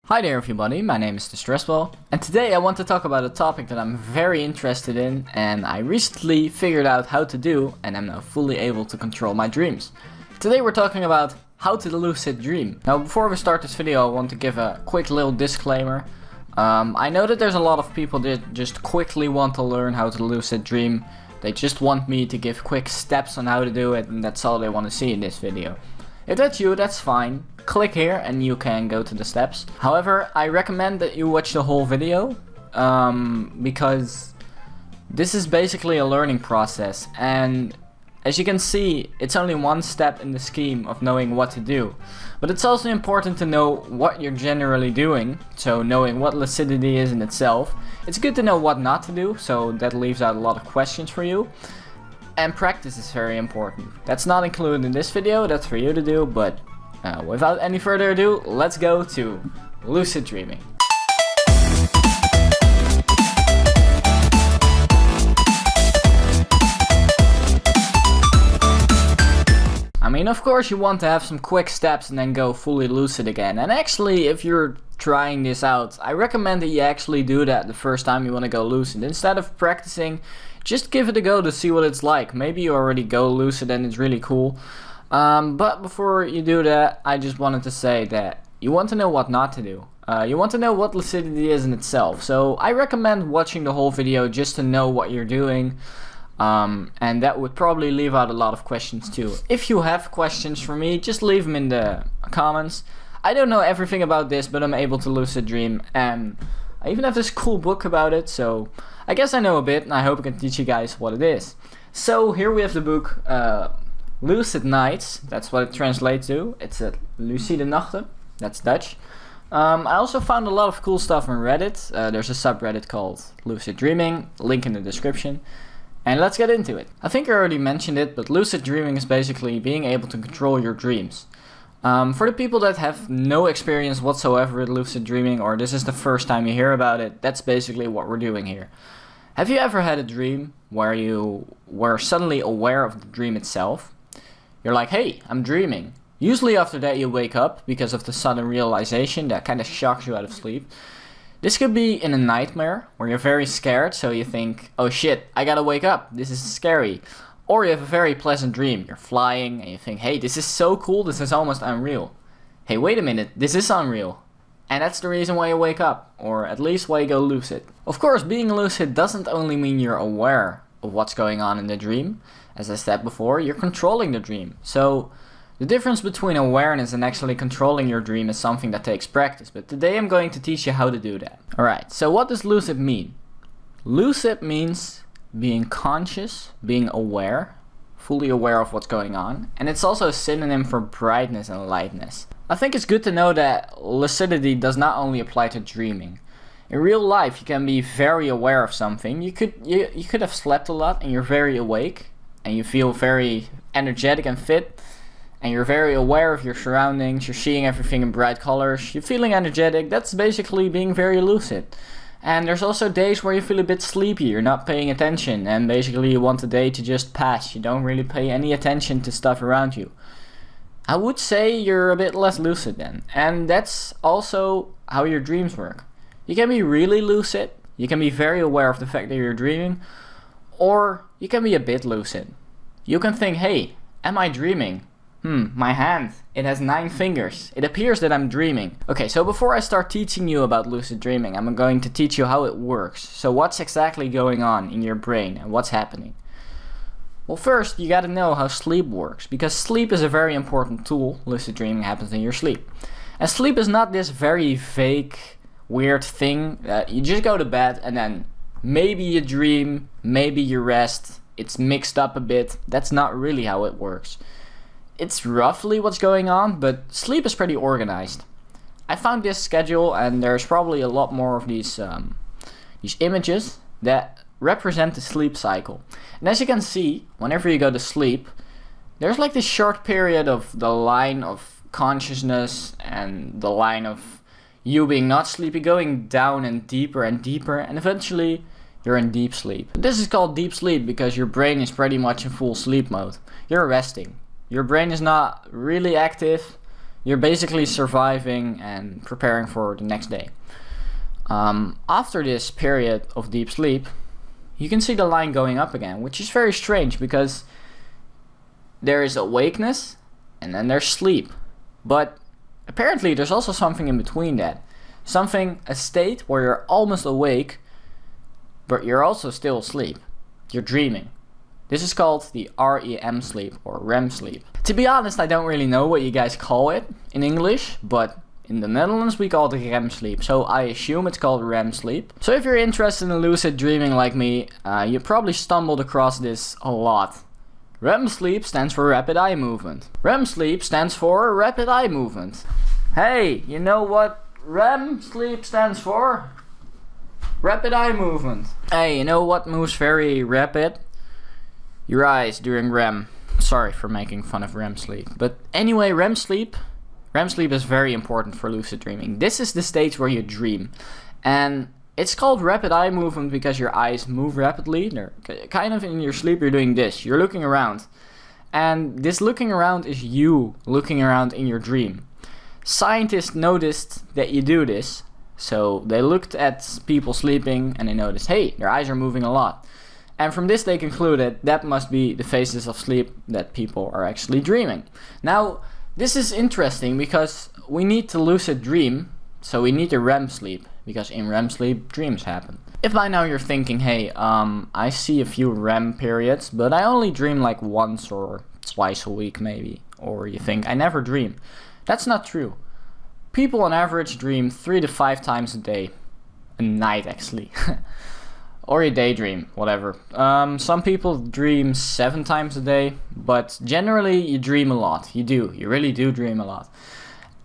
Hi there everybody, my name is Distressball, and today I want to talk about a topic that I'm very interested in and I recently figured out how to do, and I'm now fully able to control my dreams. Today we're talking about how to lucid dream. Now before we start this video I want to give a quick little disclaimer. I know that there's a lot of people that just quickly want to learn how to lucid dream. They just want me to give quick steps on how to do it, and that's all they want to see in this video. If that's you, that's fine. Click here and you can go to the steps. However, I recommend that you watch the whole video because this is basically a learning process, and as you can see, it's only one step in the scheme of knowing what to do. But it's also important to know what you're generally doing, so knowing what lucidity is in itself. It's good to know what not to do, so that leaves out a lot of questions for you. And practice is very important. That's not included in this video, that's for you to do, but without any further ado, let's go to lucid dreaming. I mean, of course you want to have some quick steps and then go fully lucid again. And actually, if you're trying this out, I recommend that you actually do that the first time you want to go lucid. Instead of practicing, just give it a go to see what it's like. Maybe you already go lucid and it's really cool. But before you do that, I just wanted to say that you want to know what not to do. You want to know what lucidity is in itself. So I recommend watching the whole video just to know what you're doing. And that would probably leave out a lot of questions too. If you have questions for me, just leave them in the comments. I don't know everything about this, but I'm able to lucid dream, and I even have this cool book about it, so I guess I know a bit, and I hope I can teach you guys what it is. So here we have the book Lucid Nights, that's what it translates to. It's a Lucide Nachten, that's Dutch. I also found a lot of cool stuff on Reddit. There's a subreddit called Lucid Dreaming, link in the description. And let's get into it. I think I already mentioned it, but lucid dreaming is basically being able to control your dreams. For the people that have no experience whatsoever with lucid dreaming, or this is the first time you hear about it, that's basically what we're doing here. Have you ever had a dream where you were suddenly aware of the dream itself? You're like, hey, I'm dreaming. Usually after that you wake up because of the sudden realization that kind of shocks you out of sleep. This could be in a nightmare, where you're very scared, so you think, oh shit, I gotta wake up, this is scary. Or you have a very pleasant dream, you're flying, and you think, hey, this is so cool, this is almost unreal. Hey, wait a minute, this is unreal. And that's the reason why you wake up, or at least why you go lucid. Of course, being lucid doesn't only mean you're aware of what's going on in the dream. As I said before, you're controlling the dream. So the difference between awareness and actually controlling your dream is something that takes practice, but today I'm going to teach you how to do that. Alright, so what does lucid mean? Lucid means being conscious, being aware, fully aware of what's going on, and it's also a synonym for brightness and lightness. I think it's good to know that lucidity does not only apply to dreaming. In real life you can be very aware of something. You could have slept a lot and you're very awake, and you feel very energetic and fit. And you're very aware of your surroundings, you're seeing everything in bright colors, you're feeling energetic. That's basically being very lucid. And there's also days where you feel a bit sleepy, you're not paying attention, and basically you want the day to just pass. You don't really pay any attention to stuff around you. I would say you're a bit less lucid then. And that's also how your dreams work. You can be really lucid, you can be very aware of the fact that you're dreaming, or you can be a bit lucid. You can think, hey, am I dreaming? My hand, it has 9 fingers. It appears that I'm dreaming. Okay, so before I start teaching you about lucid dreaming, I'm going to teach you how it works. So what's exactly going on in your brain and what's happening? Well, first you gotta know how sleep works, because sleep is a very important tool. Lucid dreaming happens in your sleep. And sleep is not this very vague, weird thing that you just go to bed and then maybe you dream, maybe you rest. It's mixed up a bit. That's not really how it works. It's roughly what's going on, but sleep is pretty organized. I found this schedule, and there's probably a lot more of these images that represent the sleep cycle. And as you can see, whenever you go to sleep, there's like this short period of the line of consciousness and the line of you being not sleepy going down and deeper, and eventually you're in deep sleep. This is called deep sleep because your brain is pretty much in full sleep mode. You're resting. Your brain is not really active, You're basically surviving and preparing for the next day. After this period of deep sleep, you can see the line going up again, which is very strange because there is awakeness and then there's sleep. But apparently there's also something in between that. A state where you're almost awake, but you're also still asleep. You're dreaming. This is called the REM sleep or REM sleep. To be honest, I don't really know what you guys call it in English, but in the Netherlands we call it REM sleep, so I assume it's called REM sleep. So if you're interested in lucid dreaming like me, you probably stumbled across this a lot. REM sleep stands for rapid eye movement. REM sleep stands for rapid eye movement. Hey, you know what REM sleep stands for? Rapid eye movement. Hey, you know what moves very rapid? Your eyes during REM. Sorry for making fun of REM sleep. But anyway, REM sleep is very important for lucid dreaming. This is the stage where you dream. And it's called rapid eye movement because your eyes move rapidly. They're kind of in your sleep, you're doing this. You're looking around. And this looking around is you looking around in your dream. Scientists noticed that you do this. So they looked at people sleeping and they noticed, hey, their eyes are moving a lot. And from this they concluded that must be the phases of sleep that people are actually dreaming. Now, this is interesting because we need to lucid dream, so we need a REM sleep, because in REM sleep, dreams happen. If by now you're thinking, hey, I see a few REM periods, but I only dream like once or twice a week maybe, or you think, I never dream. That's not true. People on average dream 3 to 5 times a day. A night, actually. Or you daydream, whatever. Some people dream 7 times a day, but generally you dream a lot. You really do dream a lot.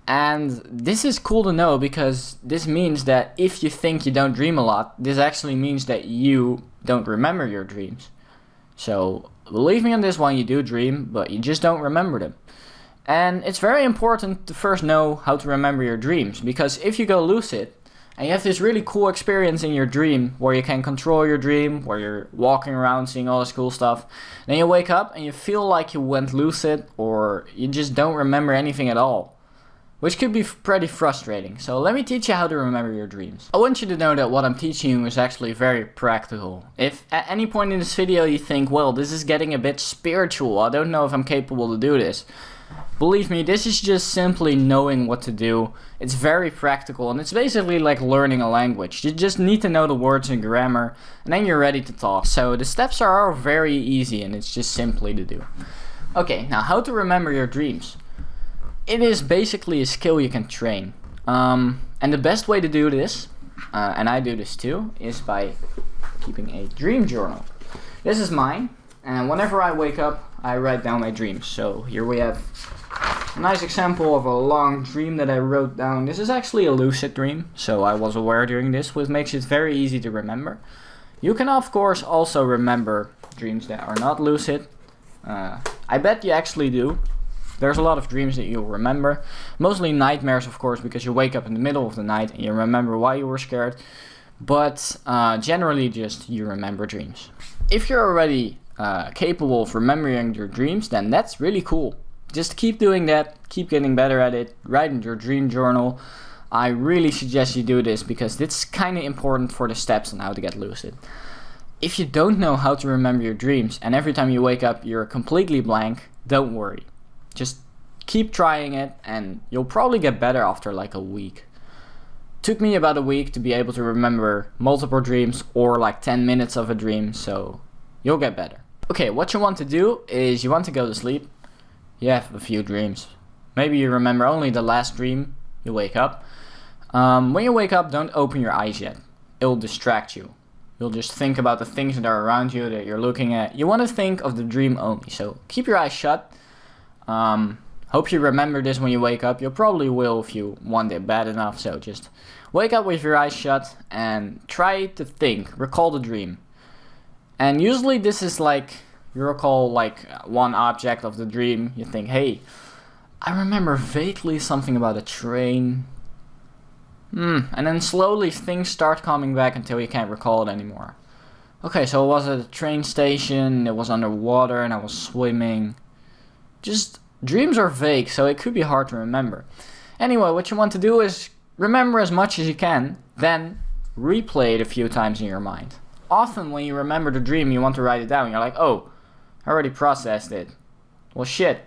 And this is cool to know because this means that if you think you don't dream a lot, this actually means that you don't remember your dreams. So believe me on this one, you do dream, but you just don't remember them. And it's very important to first know how to remember your dreams, because if you go lucid, and you have this really cool experience in your dream where you can control your dream, where you're walking around seeing all this cool stuff. Then you wake up and you feel like you went lucid or you just don't remember anything at all. Which could be pretty frustrating. So let me teach you how to remember your dreams. I want you to know that what I'm teaching you is actually very practical. If at any point in this video you think, well, this is getting a bit spiritual, I don't know if I'm capable to do this. Believe me, this is just simply knowing what to do. It's very practical and it's basically like learning a language. You just need to know the words and grammar and then you're ready to talk. So the steps are all very easy and it's just simply to do. Okay, now how to remember your dreams. It is basically a skill you can train. And the best way to do this, and I do this too, is by keeping a dream journal. This is mine, and whenever I wake up, I write down my dreams. So here we have a nice example of a long dream that I wrote down. This is actually a lucid dream, so I was aware during this, which makes it very easy to remember. You can of course also remember dreams that are not lucid. I bet you actually do. There's a lot of dreams that you'll remember. Mostly nightmares, of course, because you wake up in the middle of the night and you remember why you were scared. But generally just you remember dreams. If you're already capable of remembering your dreams, then that's really cool. Just keep doing that, keep getting better at it, write in your dream journal. I really suggest you do this because it's kind of important for the steps on how to get lucid. If you don't know how to remember your dreams and every time you wake up you're completely blank, don't worry. Just keep trying it and you'll probably get better after like a week. Took me about a week to be able to remember multiple dreams or like 10 minutes of a dream, so you'll get better. Okay, what you want to do is you want to go to sleep. You have a few dreams. Maybe you remember only the last dream, you wake up. When you wake up, don't open your eyes yet. It'll distract you. You'll just think about the things that are around you that you're looking at. You want to think of the dream only, so keep your eyes shut. Hope you remember this when you wake up. You probably will if you want it bad enough, so just wake up with your eyes shut and try to think, recall the dream. And usually this is like, you recall like one object of the dream, you think, hey, I remember vaguely something about a train. And then slowly things start coming back until you can't recall it anymore. Okay, so it was at a train station, it was underwater and I was swimming. Just Dreams are vague, so it could be hard to remember. Anyway, what you want to do is remember as much as you can, then replay it a few times in your mind. Often when you remember the dream, you want to write it down. You're like, oh, I already processed it. Well, shit,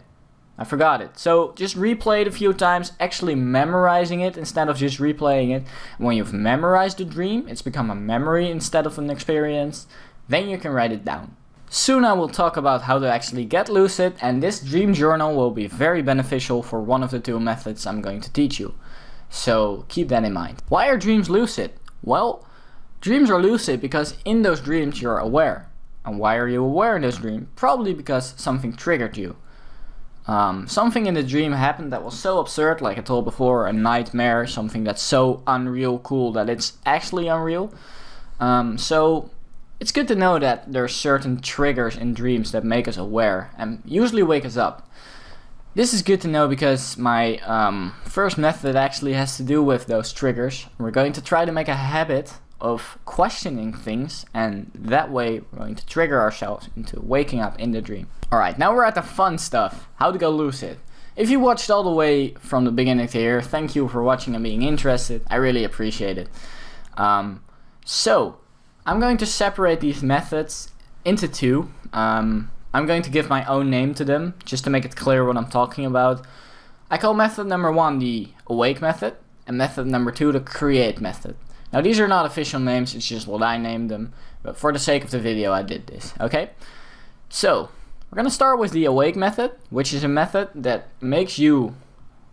I forgot it. So just replay it a few times, actually memorizing it instead of just replaying it. When you've memorized the dream, it's become a memory instead of an experience, then you can write it down. Soon I will talk about how to actually get lucid, and this dream journal will be very beneficial for one of the two methods I'm going to teach you. So keep that in mind. Why are dreams lucid? Well, dreams are lucid because in those dreams you're aware. And why are you aware in those dreams? Probably because something triggered you. Something in the dream happened that was so absurd, like I told before, a nightmare, something that's so unreal cool that it's actually unreal. So it's good to know that there are certain triggers in dreams that make us aware and usually wake us up. This is good to know because my first method actually has to do with those triggers. We're going to try to make a habit of questioning things, and that way we're going to trigger ourselves into waking up in the dream. Alright, now we're at the fun stuff. How to go lucid. If you watched all the way from the beginning to here, thank you for watching and being interested. I really appreciate it. So, I'm going to separate these methods into two. I'm going to give my own name to them, just to make it clear what I'm talking about. I call method number 1 the awake method, and method number 2 the create method. Now these are not official names, it's just what I named them, but for the sake of the video I did this, okay? So, we're going to start with the awake method, which is a method that makes you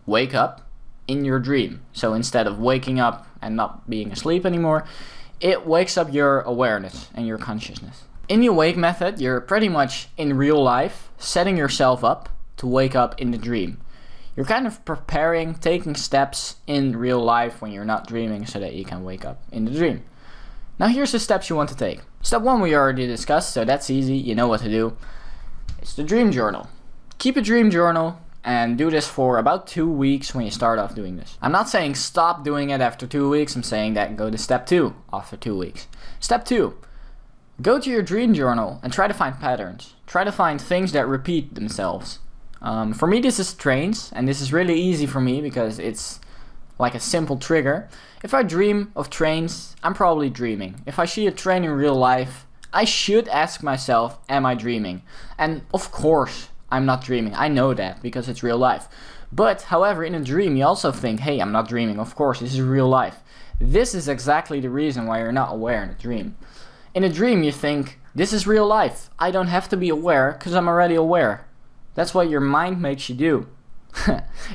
wake up in your dream. So instead of waking up and not being asleep anymore, it wakes up your awareness and your consciousness. In the awake method, you're pretty much in real life setting yourself up to wake up in the dream. You're kind of preparing, taking steps in real life when you're not dreaming so that you can wake up in the dream. Now here's the steps you want to take. Step 1 we already discussed, so that's easy, you know what to do. It's the dream journal. Keep a dream journal and do this for about 2 weeks when you start off doing this. I'm not saying stop doing it after 2 weeks, I'm saying that go to step 2 after 2 weeks. Step 2. Go to your dream journal and try to find patterns. Try to find things that repeat themselves. For me this is trains, and this is really easy for me because it's like a simple trigger. If I dream of trains, I'm probably dreaming. If I see a train in real life, I should ask myself, am I dreaming? And of course, I'm not dreaming. I know that because it's real life. But, however, in a dream you also think, hey, I'm not dreaming. Of course, this is real life. This is exactly the reason why you're not aware in a dream. In a dream you think, this is real life. I don't have to be aware because I'm already aware. That's what your mind makes you do.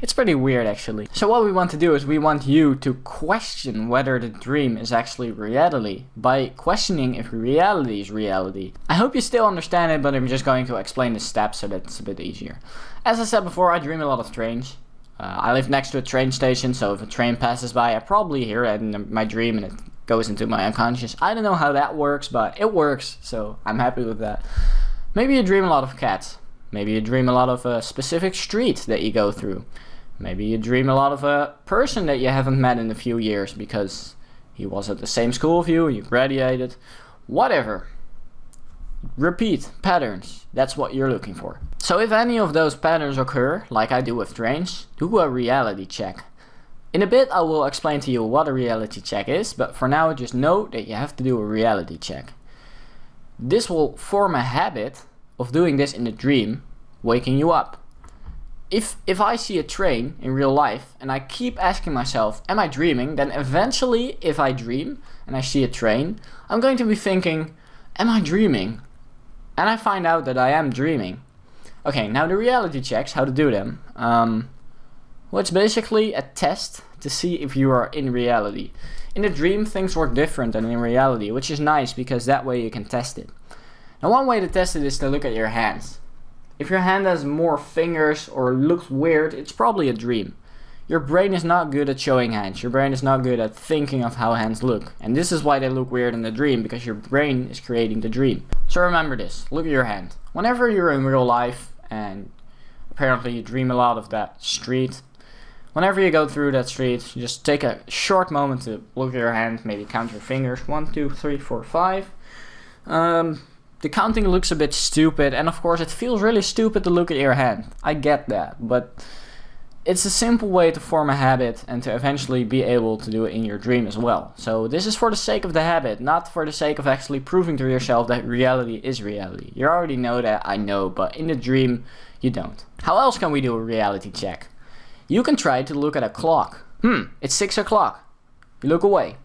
It's pretty weird actually. So what we want to do is we want you to question whether the dream is actually reality by questioning if reality is reality. I hope you still understand it, but I'm just going to explain the steps so that it's a bit easier. As I said before, I dream a lot of trains. I live next to a train station, so if a train passes by I probably hear it in my dream and it goes into my unconscious. I don't know how that works, but it works, so I'm happy with that. Maybe you dream a lot of cats. Maybe you dream a lot of a specific street that you go through. Maybe you dream a lot of a person that you haven't met in a few years because he was at the same school as you, you graduated. Whatever. Repeat patterns. That's what you're looking for. So if any of those patterns occur, like I do with trains, do a reality check. In a bit I will explain to you what a reality check is, but for now just know that you have to do a reality check. This will form a habit of doing this in the dream, waking you up. If I see a train in real life and I keep asking myself, am I dreaming? Then eventually, if I dream and I see a train, I'm going to be thinking, am I dreaming? And I find out that I am dreaming. Okay, now the reality checks, how to do them. Well, it's basically a test to see if you are in reality. In a dream, things work different than in reality, which is nice because that way you can test it. Now one way to test it is to look at your hands. If your hand has more fingers or looks weird, it's probably a dream. Your brain is not good at showing hands. Your brain is not good at thinking of how hands look. And this is why they look weird in the dream, because your brain is creating the dream. So remember this, look at your hand. Whenever you're in real life, and apparently you dream a lot of that street, whenever you go through that street, you just take a short moment to look at your hand, maybe count your fingers, 1, 2, 3, 4, 5. the counting looks a bit stupid, and of course it feels really stupid to look at your hand. I get that, but it's a simple way to form a habit and to eventually be able to do it in your dream as well. So this is for the sake of the habit, not for the sake of actually proving to yourself that reality is reality. You already know that, I know, but in the dream, you don't. How else can we do a reality check? You can try to look at a clock. It's 6 o'clock. You look away.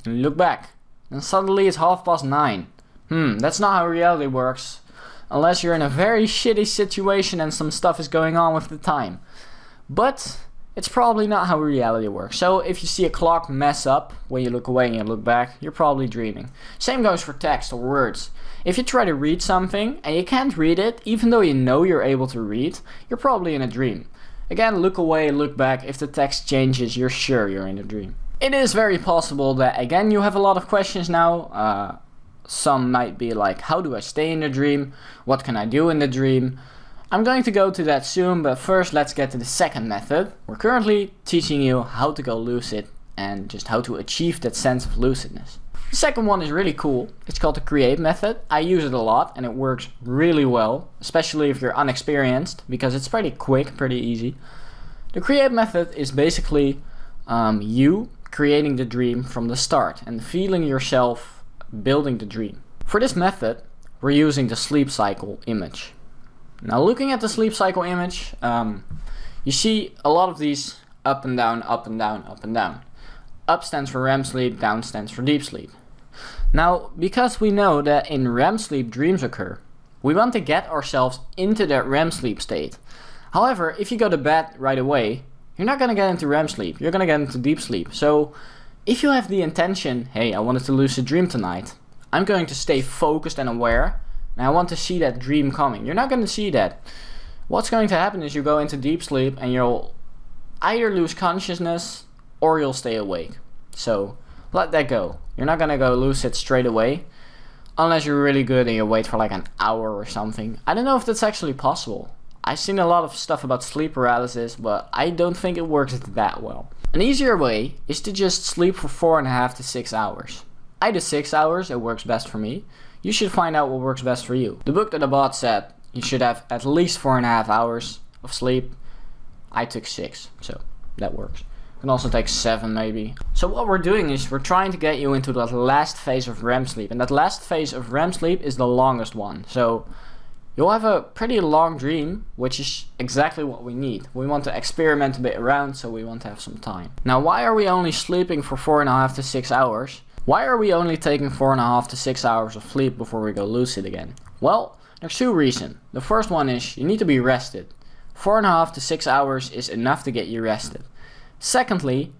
And you look back. And suddenly it's 9:30. That's not how reality works. Unless you're in a very shitty situation and some stuff is going on with the time. But it's probably not how reality works. So if you see a clock mess up when you look away and you look back, you're probably dreaming. Same goes for text or words. If you try to read something and you can't read it, even though you know you're able to read, you're probably in a dream. Again, look away, look back. If the text changes, you're sure you're in a dream. It is very possible that, again, you have a lot of questions now. Some might be like, how do I stay in a dream? What can I do in the dream? I'm going to go to that soon, but first let's get to the second method. We're currently teaching you how to go lucid and just how to achieve that sense of lucidness. The second one is really cool. It's called the create method. I use it a lot and it works really well, especially if you're unexperienced, because it's pretty quick, pretty easy. The create method is basically you creating the dream from the start and feeling yourself building the dream. For this method, we're using the sleep cycle image. Now looking at the sleep cycle image, you see a lot of these up and down, up and down, up and down. Up stands for REM sleep, down stands for deep sleep. Now, because we know that in REM sleep dreams occur, we want to get ourselves into that REM sleep state. However, if you go to bed right away, you're not going to get into REM sleep, you're going to get into deep sleep. So if you have the intention, hey, I wanted to lucid dream tonight, I'm going to stay focused and aware, and I want to see that dream coming. You're not going to see that. What's going to happen is you go into deep sleep and you'll either lose consciousness or you'll stay awake. So let that go. You're not going to go lucid straight away unless you're really good and you wait for like an hour or something. I don't know if that's actually possible. I've seen a lot of stuff about sleep paralysis, but I don't think it works that well. An easier way is to just sleep for 4.5 to 6 hours. I do 6 hours, it works best for me. You should find out what works best for you. The book that I bought said you should have at least 4.5 hours of sleep. I took 6, so that works. You can also take 7 maybe. So what we're doing is we're trying to get you into that last phase of REM sleep. And that last phase of REM sleep is the longest one. So you'll have a pretty long dream, which is exactly what we need. We want to experiment a bit around, so we want to have some time. Now, why are we only sleeping for 4.5 to 6 hours? Why are we only taking 4.5 to 6 hours of sleep before we go lucid again? Well, there's 2 reasons. The first one is you need to be rested. 4.5 to 6 hours is enough to get you rested. Secondly,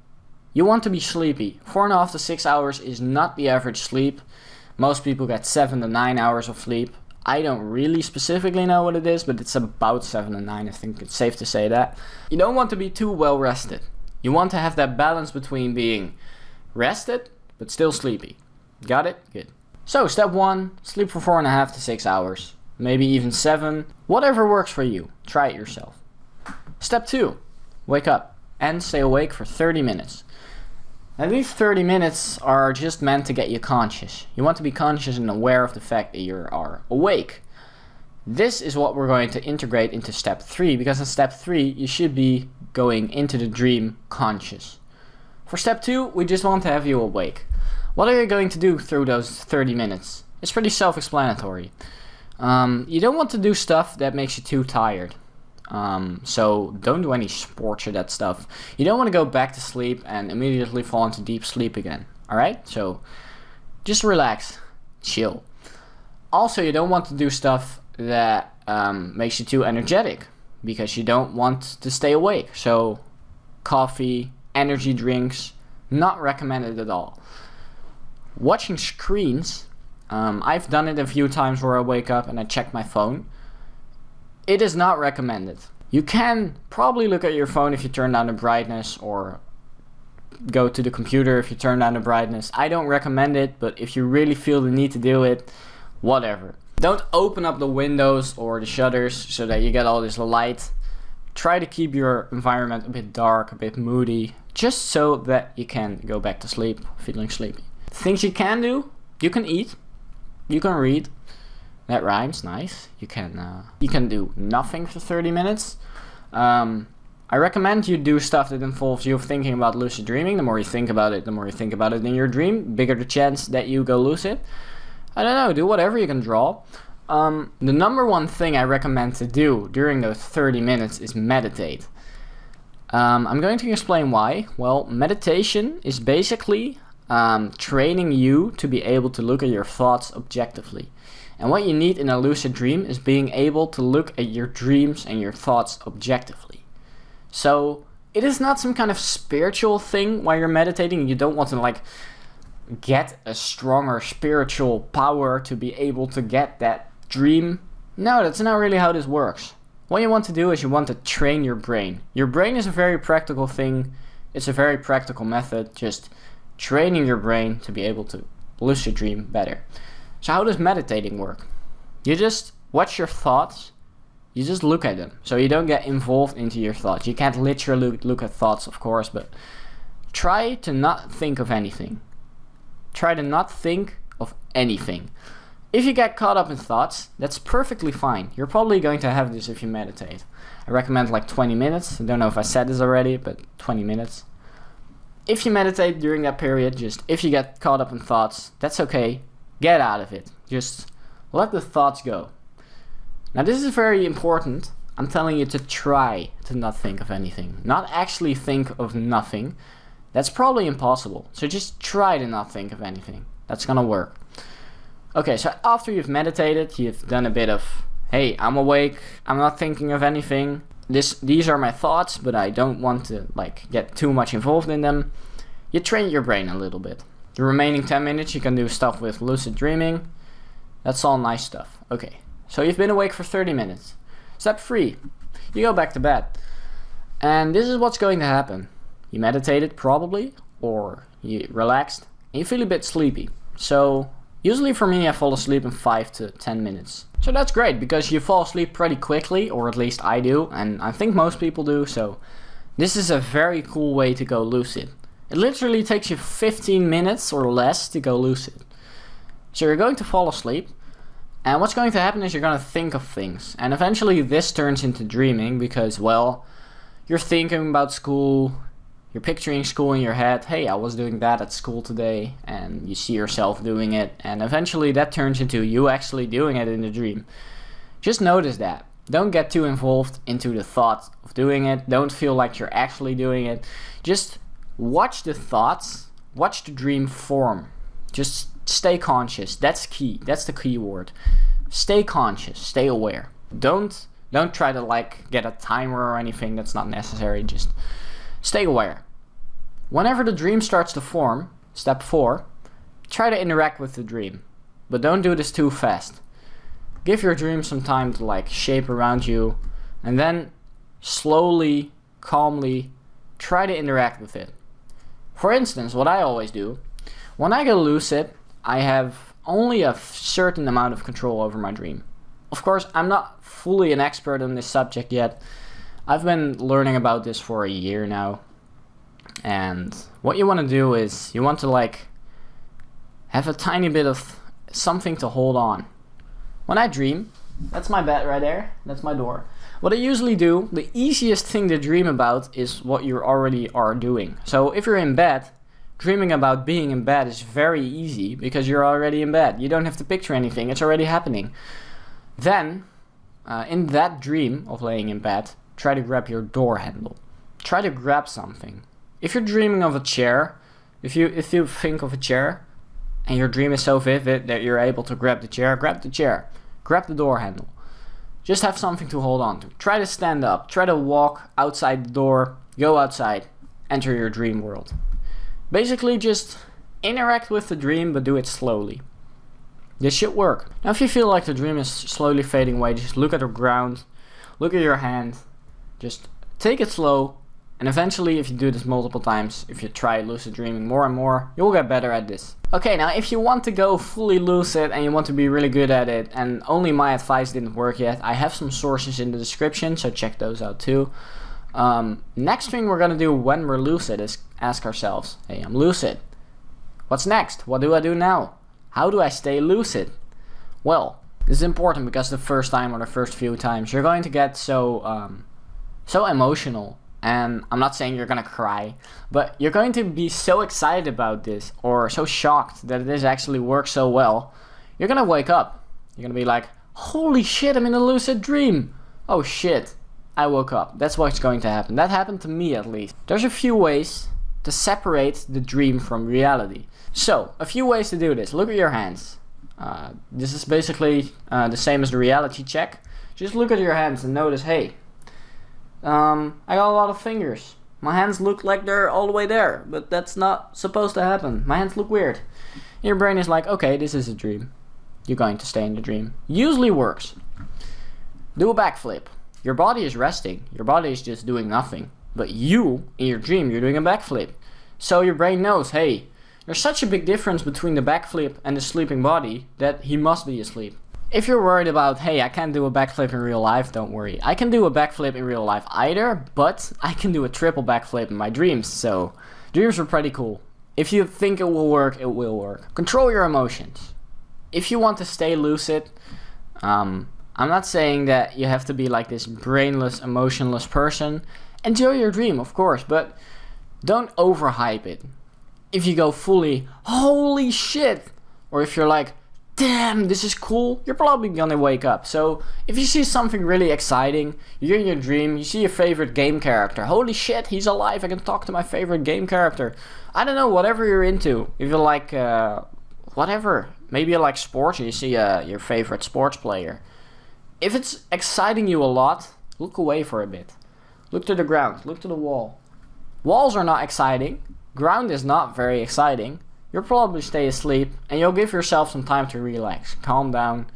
you want to be sleepy. 4.5 to 6 hours is not the average sleep. Most people get 7 to 9 hours of sleep. I don't really specifically know what it is, but it's about 7 to 9. I think it's safe to say that. You don't want to be too well rested. You want to have that balance between being rested but still sleepy. Got it? Good. So step 1, sleep for 4.5 to 6 hours. Maybe even 7. Whatever works for you. Try it yourself. Step 2, wake up and stay awake for 30 minutes. Now these 30 minutes are just meant to get you conscious. You want to be conscious and aware of the fact that you are awake. This is what we're going to integrate into step 3, because in step 3 you should be going into the dream conscious. For step 2, we just want to have you awake. What are you going to do through those 30 minutes? It's pretty self-explanatory. You don't want to do stuff that makes you too tired. So don't do any sports or that stuff. You don't want to go back to sleep and immediately fall into deep sleep again. Alright? So just relax. Chill. Also, you don't want to do stuff that makes you too energetic, because you don't want to stay awake. So coffee, energy drinks, not recommended at all. Watching screens, I've done it a few times where I wake up and I check my phone. It is not recommended. You can probably look at your phone if you turn down the brightness, or go to the computer if you turn down the brightness. I don't recommend it, but if you really feel the need to do it, whatever. Don't open up the windows or the shutters so that you get all this light. Try to keep your environment a bit dark, a bit moody, just so that you can go back to sleep feeling sleepy. Things you can do: you can eat, you can read, That rhymes, nice. You can do nothing for 30 minutes. I recommend you do stuff that involves you thinking about lucid dreaming. The more you think about it, the more you think about it in your dream, bigger the chance that you go lucid. I don't know, do whatever you can draw. The number one thing I recommend to do during those 30 minutes is meditate. I'm going to explain why. Well, meditation is basically training you to be able to look at your thoughts objectively. And what you need in a lucid dream is being able to look at your dreams and your thoughts objectively. So it is not some kind of spiritual thing while you're meditating. You don't want to like get a stronger spiritual power to be able to get that dream. No, that's not really how this works. What you want to do is you want to train your brain. Your brain is a very practical thing. It's a very practical method, just training your brain to be able to lucid dream better. So how does meditating work? You just watch your thoughts. You just look at them, so you don't get involved into your thoughts. You can't literally look at thoughts, of course, but try to not think of anything. Try to not think of anything. If you get caught up in thoughts, that's perfectly fine. You're probably going to have this if you meditate. I recommend like 20 minutes. I don't know if I said this already, but 20 minutes. If you meditate during that period, just if you get caught up in thoughts, that's okay. Get out of it. Just let the thoughts go. Now this is very important. I'm telling you to try to not think of anything. Not actually think of nothing. That's probably impossible. So just try to not think of anything. That's gonna work. Okay, so after you've meditated, you've done a bit of, hey, I'm awake, I'm not thinking of anything. These are my thoughts, but I don't want to like get too much involved in them. You train your brain a little bit. The remaining 10 minutes you can do stuff with lucid dreaming. That's all nice stuff. Okay. So you've been awake for 30 minutes. Step 3. You go back to bed. And this is what's going to happen. You meditated probably, or you relaxed, and you feel a bit sleepy. So usually for me I fall asleep in 5 to 10 minutes. So that's great because you fall asleep pretty quickly, or at least I do, and I think most people do. So this is a very cool way to go lucid. It literally takes you 15 minutes or less to go lucid. So you're going to fall asleep. And what's going to happen is you're going to think of things. And eventually this turns into dreaming because, well, you're thinking about school. You're picturing school in your head. Hey, I was doing that at school today. And you see yourself doing it. And eventually that turns into you actually doing it in the dream. Just notice that. Don't get too involved into the thought of doing it. Don't feel like you're actually doing it. Just watch the thoughts. Watch the dream form. Just stay conscious. That's key. That's the key word. Stay conscious. Stay aware. Don't try to like get a timer or anything. That's not necessary. Just stay aware. Whenever the dream starts to form, step 4, try to interact with the dream. But don't do this too fast. Give your dream some time to like shape around you, and then slowly, calmly try to interact with it. For instance, what I always do, when I go lucid, I have only a certain amount of control over my dream. Of course, I'm not fully an expert on this subject yet. I've been learning about this for a year now. And what you want to do is you want to like have a tiny bit of something to hold on. When I dream, that's my bed right there, that's my door. What I usually do, the easiest thing to dream about is what you already are doing. So if you're in bed, dreaming about being in bed is very easy because you're already in bed. You don't have to picture anything, it's already happening. Then, in that dream of laying in bed, try to grab your door handle. Try to grab something. If you're dreaming of a chair, if you think of a chair, and your dream is so vivid that you're able to grab the chair, grab the door handle. Just have something to hold on to. Try to stand up, try to walk outside the door, go outside, enter your dream world. Basically just interact with the dream, but do it slowly. This should work. Now if you feel like the dream is slowly fading away, just look at the ground, look at your hand, just take it slow, and eventually if you do this multiple times, if you try lucid dreaming more and more, you'll get better at this. Okay, now if you want to go fully lucid and you want to be really good at it, and only my advice didn't work yet, I have some sources in the description, so check those out too. Next thing we're gonna do when we're lucid is ask ourselves, hey, I'm lucid. What's next? What do I do now? How do I stay lucid? Well, This is important because the first time or the first few times you're going to get so emotional, and I'm not saying you're gonna cry, but you're going to be so excited about this or so shocked that this actually works so well. You're gonna wake up. You're gonna be like, holy shit, I'm in a lucid dream. Oh shit, I woke up. That's what's going to happen. That happened to me at least. There's a few ways to separate the dream from reality. So, a few ways to do this. Look at your hands. This is basically the same as the reality check. Just look at your hands and notice, hey, I got a lot of fingers. My hands look like they're all the way there, but that's not supposed to happen. My hands look weird. Your brain is like, okay, this is a dream. You're going to stay in the dream. Usually works. Do a backflip. Your body is resting. Your body is just doing nothing. But you, in your dream, you're doing a backflip. So your brain knows, hey, there's such a big difference between the backflip and the sleeping body that he must be asleep. If you're worried about, hey, I can't do a backflip in real life, don't worry. I can do a backflip in real life either, but I can do a triple backflip in my dreams, so dreams are pretty cool. If you think it will work, it will work. Control your emotions. If you want to stay lucid, I'm not saying that you have to be like this brainless, emotionless person. Enjoy your dream, of course, but don't overhype it. If you go fully, holy shit, or if you're like, damn, this is cool, you're probably gonna wake up. So if you see something really exciting, you're in your dream, you see your favorite game character, holy shit, he's alive, I can talk to my favorite game character. I don't know, whatever you're into. If you like whatever, maybe you like sports, you see your favorite sports player. If it's exciting you a lot, look away for a bit. Look to the ground, look to the wall. Walls are not exciting, ground is not very exciting. You'll probably stay asleep, and you'll give yourself some time to relax, calm down,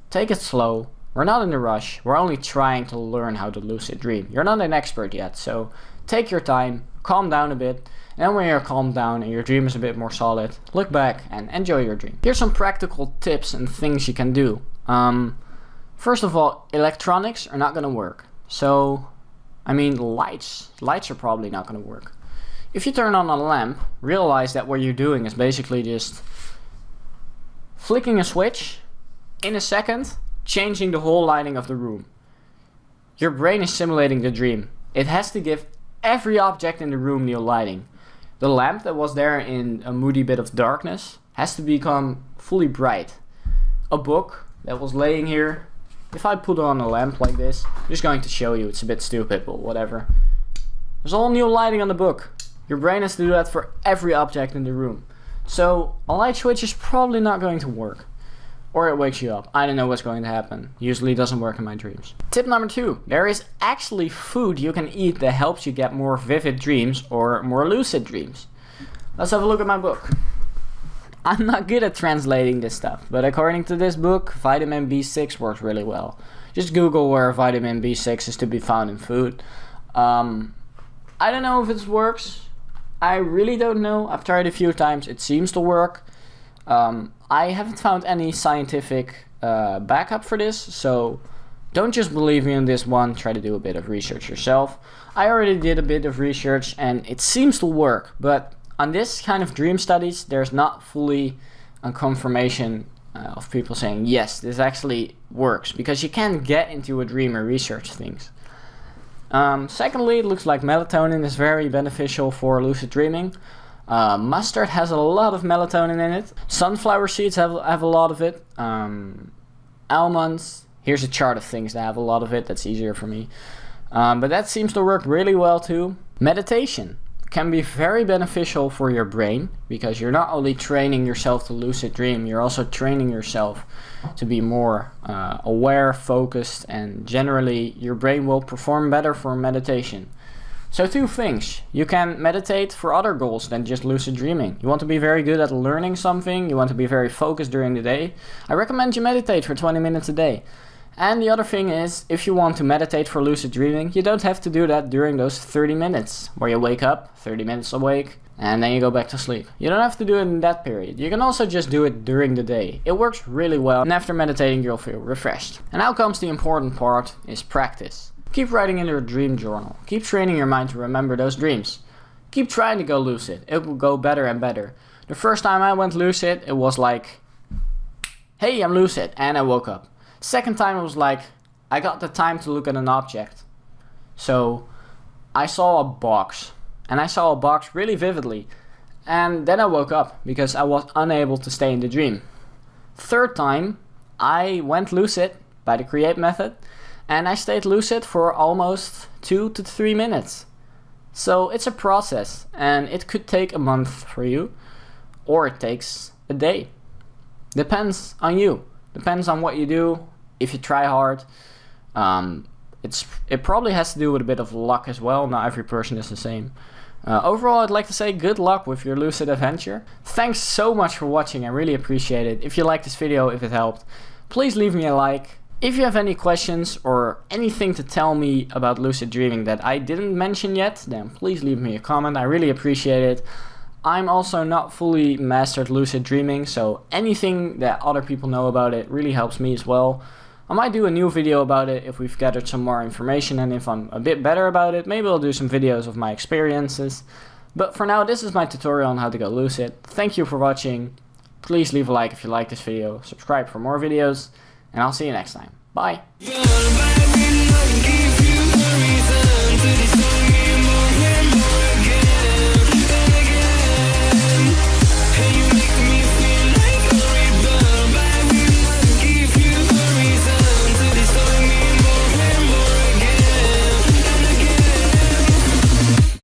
take it slow. We're not in a rush, we're only trying to learn how to lucid dream. You're not an expert yet, so take your time, calm down a bit, and then when you're calmed down and your dream is a bit more solid, look back and enjoy your dream. Here's some practical tips and things you can do. First of all, electronics are not gonna work. So, I mean, lights are probably not gonna work. If you turn on a lamp, realize that what you're doing is basically just flicking a switch, in a second, changing the whole lighting of the room. Your brain is simulating the dream. It has to give every object in the room new lighting. The lamp that was there in a moody bit of darkness has to become fully bright. A book that was laying here, if I put on a lamp like this, I'm just going to show you, it's a bit stupid, but whatever. There's all new lighting on the book. Your brain has to do that for every object in the room. So a light switch is probably not going to work. Or it wakes you up. I don't know what's going to happen. Usually it doesn't work in my dreams. Tip number 2. There is actually food you can eat that helps you get more vivid dreams or more lucid dreams. Let's have a look at my book. I'm not good at translating this stuff, but according to this book, vitamin B6 works really well. Just Google where vitamin B6 is to be found in food. I don't know if it works. I really don't know. I've tried a few times. It seems to work. I haven't found any scientific backup for this, so don't just believe me on this one. Try to do a bit of research yourself. I already did a bit of research and it seems to work, but on this kind of dream studies, there's not fully a confirmation of people saying, yes, this actually works, because you can't get into a dream and research things. Secondly, it looks like melatonin is very beneficial for lucid dreaming. Mustard has a lot of melatonin in it. Sunflower seeds have a lot of it. Almonds, here's a chart of things that have a lot of it, that's easier for me. But that seems to work really well too. Meditation can be very beneficial for your brain, because you're not only training yourself to lucid dream, you're also training yourself to be more aware, focused, and generally your brain will perform better for meditation. So 2 things. You can meditate for other goals than just lucid dreaming. You want to be very good at learning something, you want to be very focused during the day, I recommend you meditate for 20 minutes a day. And the other thing is, if you want to meditate for lucid dreaming, you don't have to do that during those 30 minutes, where you wake up, 30 minutes awake, and then you go back to sleep. You don't have to do it in that period. You can also just do it during the day. It works really well, and after meditating you'll feel refreshed. And now comes the important part, is practice. Keep writing in your dream journal. Keep training your mind to remember those dreams. Keep trying to go lucid. It will go better and better. The first time I went lucid, it was like, hey, I'm lucid, and I woke up. Second time it was like, I got the time to look at an object. So I saw a box, and I saw a box really vividly. And then I woke up because I was unable to stay in the dream. Third time, I went lucid by the create method, and I stayed lucid for almost 2 to 3 minutes. So it's a process, and it could take a month for you, or it takes a day. Depends on you. Depends on what you do. If you try hard, it probably has to do with a bit of luck as well. Not every person is the same. Overall, I'd like to say good luck with your lucid adventure. Thanks so much for watching, I really appreciate it. If you liked this video, if it helped, please leave me a like. If you have any questions or anything to tell me about lucid dreaming that I didn't mention yet, then please leave me a comment, I really appreciate it. I'm also not fully mastered lucid dreaming, so anything that other people know about it really helps me as well. I might do a new video about it if we've gathered some more information, and if I'm a bit better about it, maybe I'll do some videos of my experiences. But for now, this is my tutorial on how to go lucid. Thank you for watching. Please leave a like if you like this video, subscribe for more videos, and I'll see you next time. Bye!